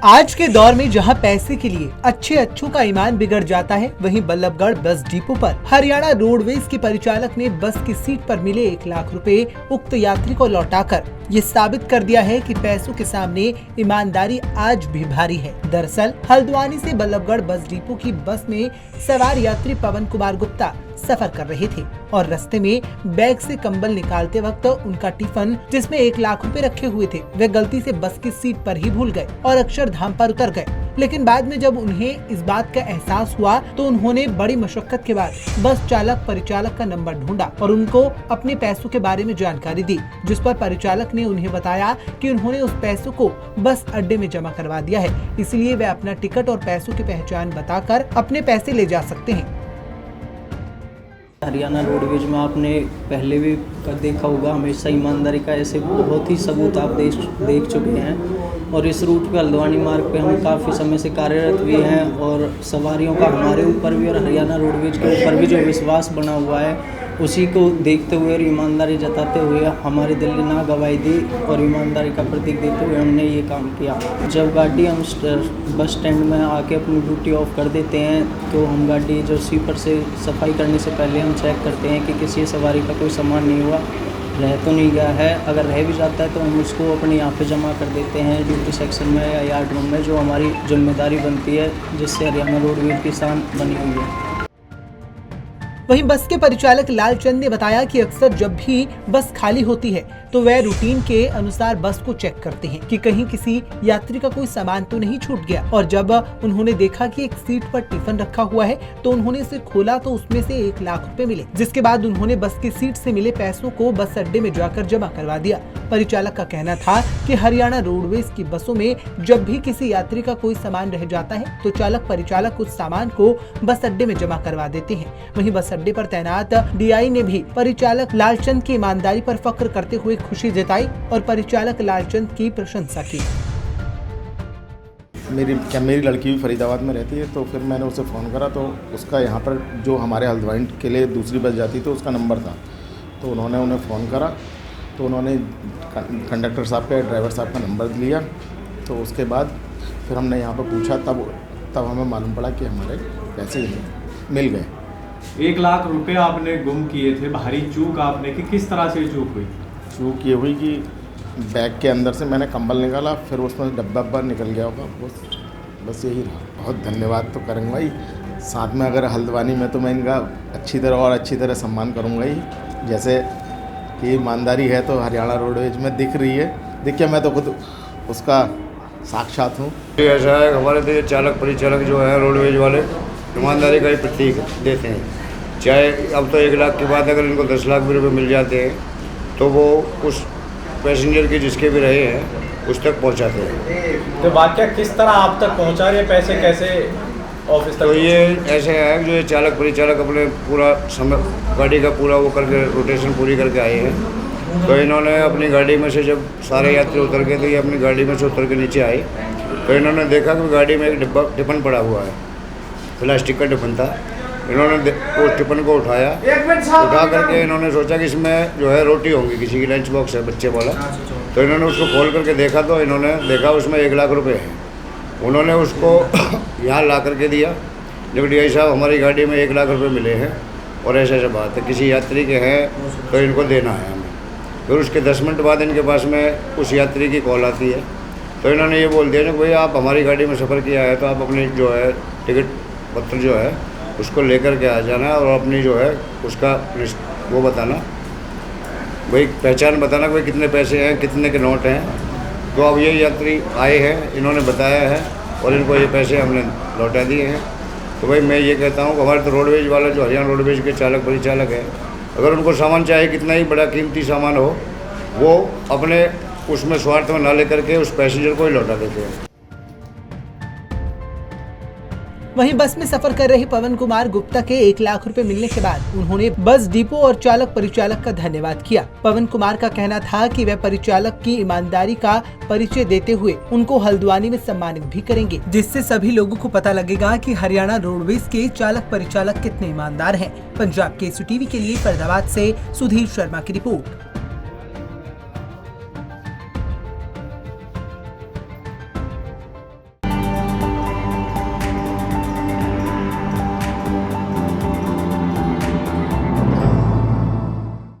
आज के दौर में जहां पैसे के लिए अच्छे अच्छों का ईमान बिगड़ जाता है, वहीं बल्लभगढ़ बस डिपो पर हरियाणा रोडवेज के परिचालक ने बस की सीट पर मिले 1 लाख रुपए उक्त यात्री को लौटाकर ये साबित कर दिया है कि पैसों के सामने ईमानदारी आज भी भारी है। दरअसल हल्द्वानी से बल्लभगढ़ बस डिपो की बस में सवार यात्री पवन कुमार गुप्ता सफर कर रहे थे और रास्ते में बैग से कंबल निकालते वक्त उनका टिफिन जिसमें 1 लाख रुपए रखे हुए थे वे गलती से बस की सीट पर ही भूल गए और अक्षरधाम पर उतर गए। लेकिन बाद में जब उन्हें इस बात का एहसास हुआ तो उन्होंने बड़ी मशक्कत के बाद बस चालक परिचालक का नंबर ढूंढा और उनको अपने पैसों के बारे में जानकारी दी, जिस पर परिचालक ने उन्हें बताया कि उन्होंने उस पैसों को बस अड्डे में जमा करवा दिया है, इसलिए वे अपना टिकट और पैसों की पहचान बताकर अपने पैसे ले जा सकते हैं। हरियाणा रोडवेज में आपने पहले भी देखा होगा, हमेशा ईमानदारी का ऐसे बहुत ही सबूत आप देख चुके हैं और इस रूट पे हल्द्वानी मार्ग पे हम काफ़ी समय से कार्यरत भी हैं और सवारियों का हमारे ऊपर भी और हरियाणा रोडवेज के ऊपर भी जो विश्वास बना हुआ है उसी को देखते हुए और ईमानदारी जताते हुए हमारे दिल ने ना गवाही दी और ईमानदारी का प्रतीक देते हुए हमने ये काम किया। जब गाड़ी हम बस स्टैंड में आके अपनी ड्यूटी ऑफ कर देते हैं तो हम गाड़ी जो स्वीपर से सफाई करने से पहले हम चेक करते हैं कि किसी सवारी का कोई सामान नहीं हुआ, रह तो नहीं गया है। अगर रह भी जाता है तो हम उसको अपने यहाँ पे जमा कर देते हैं ड्यूटी सेक्शन में या यार्ड रूम में, जो हमारी जिम्मेदारी बनती है, जिससे हरियाणा रोडवेज की शान बनी हुई है। वहीं बस के परिचालक लालचंद ने बताया कि अक्सर जब भी बस खाली होती है तो वह रूटीन के अनुसार बस को चेक करते हैं कि कहीं किसी यात्री का कोई सामान तो नहीं छूट गया, और जब उन्होंने देखा कि एक सीट पर टिफिन रखा हुआ है तो उन्होंने इसे खोला तो उसमें से 1 लाख रुपए मिले, जिसके बाद उन्होंने बस की सीट से मिले पैसों को बस अड्डे में जाकर जमा करवा दिया। परिचालक का कहना था कि हरियाणा रोडवेज की बसों में जब भी किसी यात्री का कोई सामान रह जाता है तो चालक परिचालक उस सामान को बस अड्डे में जमा करवा देते हैं। वहीं बस अड्डे पर तैनात डीआई ने भी परिचालक लालचंद की ईमानदारी पर फख्र करते हुए खुशी जताई और परिचालक लालचंद की प्रशंसा की। मेरी लड़की भी फरीदाबाद में रहती है, तो फिर मैंने उसे फ़ोन करा तो उसका यहाँ पर जो हमारे हल्द्वानी के लिए दूसरी बस जाती तो उसका नंबर था, तो उन्होंने उन्हें फ़ोन करा तो उन्होंने कंडक्टर साहब का ड्राइवर साहब का नंबर लिया, तो उसके बाद फिर हमने यहाँ पर पूछा, तब हमें मालूम पड़ा कि हमारे पैसे मिल गए। 1 लाख रुपए आपने गुम किए थे, भारी चूक आपने की, किस तरह से चूक हुई? चूक ये हुई कि बैग के अंदर से मैंने कंबल निकाला, फिर उसमें डब्बा निकल गया होगा, बस यही रहा। बहुत धन्यवाद तो करूँगा भाई, साथ में अगर हल्द्वानी में तो मैं इनका अच्छी तरह सम्मान करूँगा ही, जैसे कि ईमानदारी है तो हरियाणा रोडवेज में दिख रही है। देखिए मैं तो खुद उसका साक्षात हूँ। ऐसा है हमारे तो चालक परिचालक जो है रोडवेज वाले ईमानदारी का ही प्रतीक देते हैं। चाहे अब तो 1 लाख के बाद अगर इनको 10 लाख भी रुपये मिल जाते हैं तो वो उस पैसेंजर के जिसके भी रहे हैं उस तक पहुंचाते हैं। तो वाकया किस तरह आप तक पहुंचा रहे, पैसे कैसे ऑफिस तक? तो ये ऐसे है जो ये चालक परिचालक अपने पूरा समय गाड़ी का पूरा वो करके रोटेशन पूरी करके आए हैं, तो इन्होंने अपनी गाड़ी में से जब सारे यात्री उतर गए तो ये अपनी गाड़ी में से उतर के नीचे आए, तो इन्होंने देखा कि गाड़ी में एक टिफिन पड़ा हुआ है, प्लास्टिक का टिफिन था। इन्होंने उस टिफिन को उठा करके इन्होंने सोचा कि इसमें जो है रोटी होंगी, किसी की लंच बॉक्स है बच्चे वाला, तो इन्होंने उसको खोल करके देखा तो इन्होंने देखा उसमें 1 लाख रुपए हैं। उन्होंने उसको यहाँ ला करके दिया, जब डीआई साहब हमारी गाड़ी में 1 लाख रुपए मिले हैं और ऐसे बात है किसी यात्री के हैं तो इनको देना है हमें। फिर उसके 10 मिनट बाद इनके पास में उस यात्री की कॉल आती है, तो इन्होंने ये बोल दिया कि भाई आप हमारी गाड़ी में सफ़र किया है तो आप अपनी जो है टिकट पत्र जो है उसको लेकर के आ जाना और अपनी जो है उसका वो बताना, भाई पहचान बताना, भाई कितने पैसे हैं, कितने के नोट हैं। तो अब ये यात्री आए हैं, इन्होंने बताया है और इनको ये पैसे हमने लौटा दिए हैं। तो भाई मैं ये कहता हूँ कि हमारे तो रोडवेज वाले जो हरियाणा रोडवेज के चालक परिचालक हैं, अगर उनको सामान चाहिए कितना ही बड़ा कीमती सामान हो, वो अपने उसमें स्वार्थ में ना लेकर के उस पैसेंजर को ही लौटा देते हैं। वहीं बस में सफर कर रहे पवन कुमार गुप्ता के 1 लाख रुपए मिलने के बाद उन्होंने बस डिपो और चालक परिचालक का धन्यवाद किया। पवन कुमार का कहना था कि वह परिचालक की ईमानदारी का परिचय देते हुए उनको हल्द्वानी में सम्मानित भी करेंगे, जिससे सभी लोगों को पता लगेगा कि हरियाणा रोडवेज के चालक परिचालक कितने ईमानदार हैं। पंजाब केसरी टीवी के लिए फरीदाबाद से सुधीर शर्मा की रिपोर्ट।